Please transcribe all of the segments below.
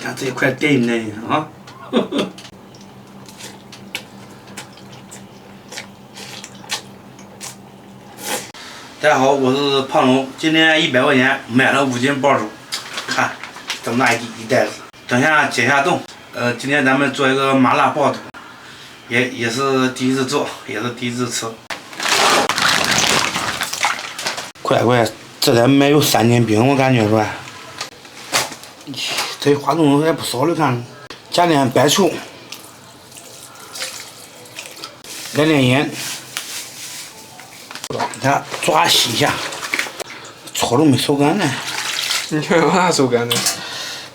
看这一块嫩嫩啊！大家好，我是胖龙，今天100块钱买了5斤爆薯，看这么大一袋子，等下解下冻。今天咱们做一个麻辣爆肚，也是第一次做，也是第一次吃。乖乖，这得买有3斤饼，我感觉是吧？这花冻也不少了，看，加点白醋，来点盐，给它抓洗一下，炒都没收干呢。你看有啥收干的？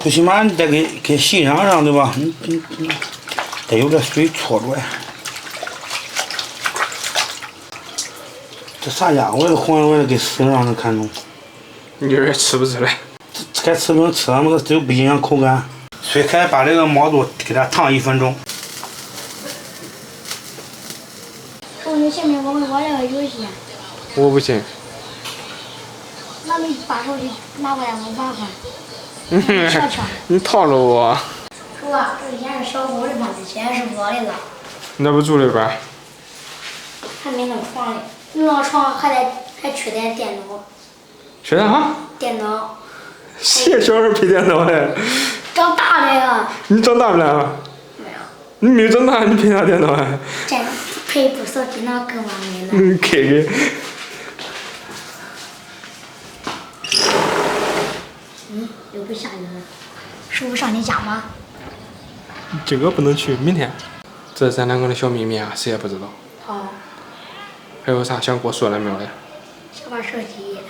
最起码你得给洗上，对吧？得有点水搓出来。这啥家伙？黄的给撕上能看中。你这人吃不吃嘞？这该吃不能吃，那个只有不影响口感。水开，把这个毛肚给它烫1分钟。你信不信我会玩这个游戏？我不信。那你把手机拿过来，我玩会。瞧瞧。你套路我。是吧？这以前是小狗的房子，现在是我的了。那不住里边？还没弄床嘞，弄床还缺点电脑。缺点啥？电脑。谁小孩配电脑嘞？长大了呀。你长大不了？没有。你没长大，你配啥电脑啊？这配部手机那更完美了。开开。又不下雨了。是不上你家吗？这个不能去，明天。这是咱两个的小秘密啊，谁也不知道。好。还有啥想跟我说的没有嘞？想玩手机。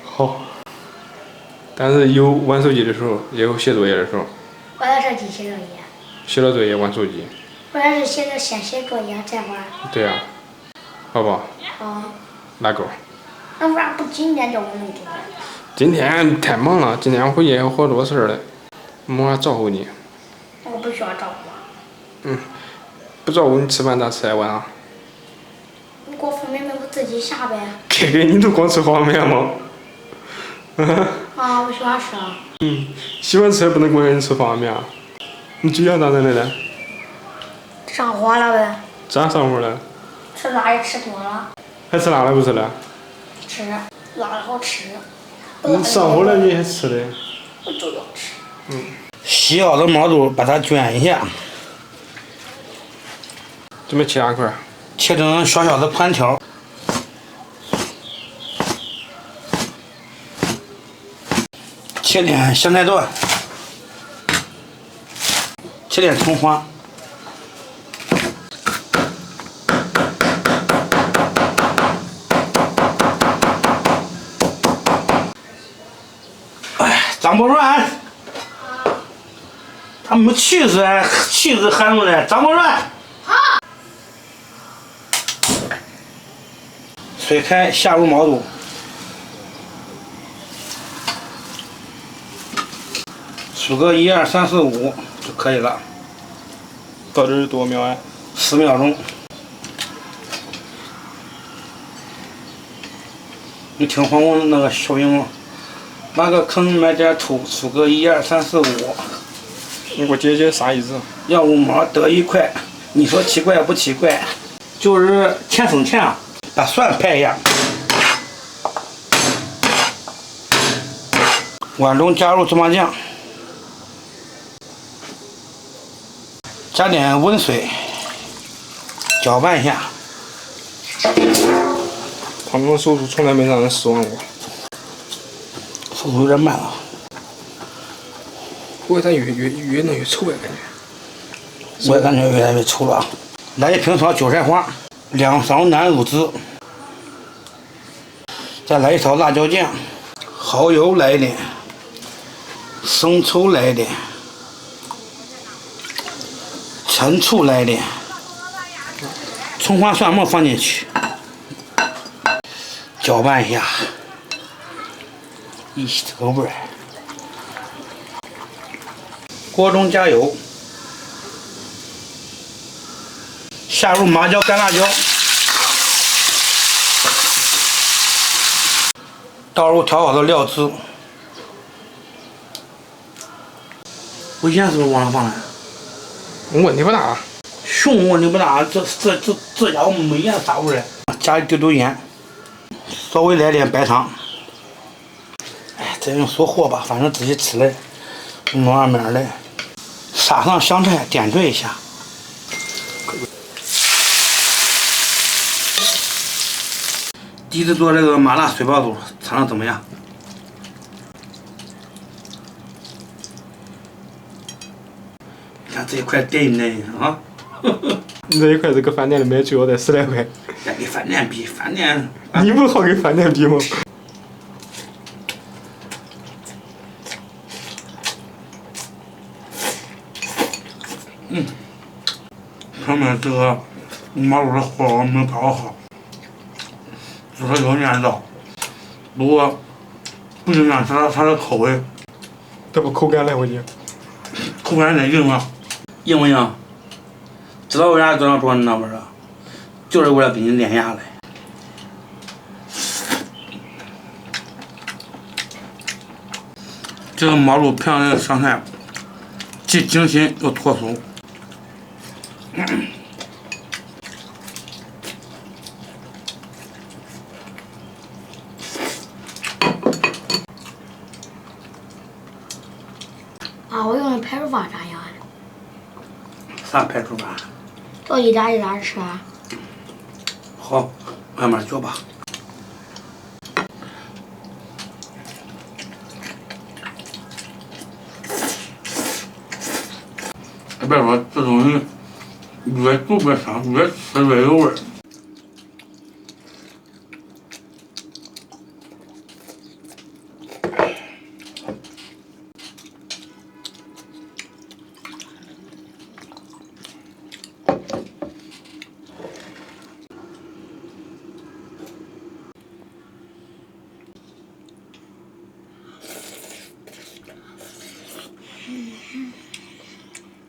好。但是有玩手机的时候，也有写作业的时候。玩手机写作业。写了作业玩手机。我要是先写作业再玩。对呀、好不好？好。拉钩。那为啥不今天叫我弄做？今天太忙了，今天回去有好多事儿嘞，没法照顾你。我不需要照顾。不照顾你吃饭咋吃得完啊？你给我方便面，我自己下呗。开开，你都光吃方便面吗？啊，我喜欢吃。喜欢吃也不能光让你吃方便面啊。你嘴痒咋整的嘞？上火了呗。咋上火了？吃辣也吃多了。还吃辣的不吃了？吃，辣的好吃。你上火了你还吃的？我就要吃。洗好的毛肚把它卷一下，准备切2块。切成小小的盘条。切点香菜段，切点葱花。张博软，他没气势，气势喊出来，张博软。好。水开，下入毛肚，数个1、2、3、4、5就可以了。到底是多少秒啊？10秒钟。你听黄工那个小兵吗？挖个坑，埋点土，数个1、2、3、4、5。你给我解解啥意思？要5毛得1块，你说奇怪不奇怪？就是钱省钱啊！把蒜拍一下，碗中加入芝麻酱，加点温水，搅拌一下。他们手术从来没让人失望过。速度有点慢了。不过它越弄越稠呀，感觉。我也感觉越来越稠了。来1瓶炒韭菜花，2勺南乳汁，再来1勺辣椒酱，蚝油来一点，生抽来一点，陈醋来一点，葱花蒜末放进去，搅拌一下。咦，这个味儿！锅中加油，下入麻椒、干辣椒，倒入调好的料汁，危险是不是往上放了？问题不大。熊问题不大，这家伙没烟啥味儿？家里丢烟，稍微来点白糖。哎，这用说货吧，反正自己吃嘞，弄上面来，撒上香菜，点缀一下。第一次做这个麻辣水爆肚，尝尝怎么样？你看这一块带嫩啊！这一块是跟饭店里买就要得10来块。跟饭店比，饭店你不好跟饭店比吗？他们这个马路的货没把握好，就是有面道，不过不影响它的口味。这不口感来回的。口感得硬啊，硬不硬？知道为啥这样说你那味儿啊？就是为了给你练牙来。这个马路漂亮的香菜，既精心又脱俗。啊，我用的排除法咋样啊？啥排除法？就一点一点吃啊。好，慢慢嚼吧。别说这东西越煮越香，越吃越有味儿。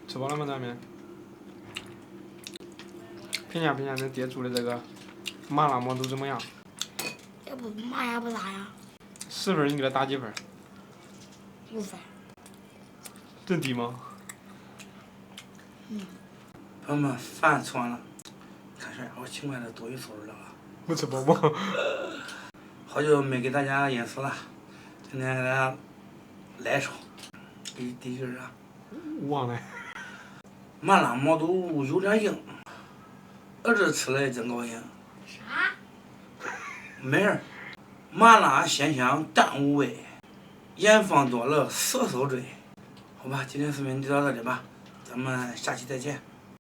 吃饱了吗，咱们？评价评价恁爹做的这个麻辣毛肚怎么样这不麻呀不咋呀？10分你给他打几分？5分。真低吗？朋友们，饭吃完了，看这我勤快的多一手了啊！不吃饱吗？好久没给大家演示了，今天给大家来一手，第一句是啥？忘了。麻辣毛肚有点硬，儿子吃了真高兴。啥？没事儿，麻辣鲜香淡无味，盐放多了涩手嘴。好吧，今天视频就到这里吧，咱们下期再见。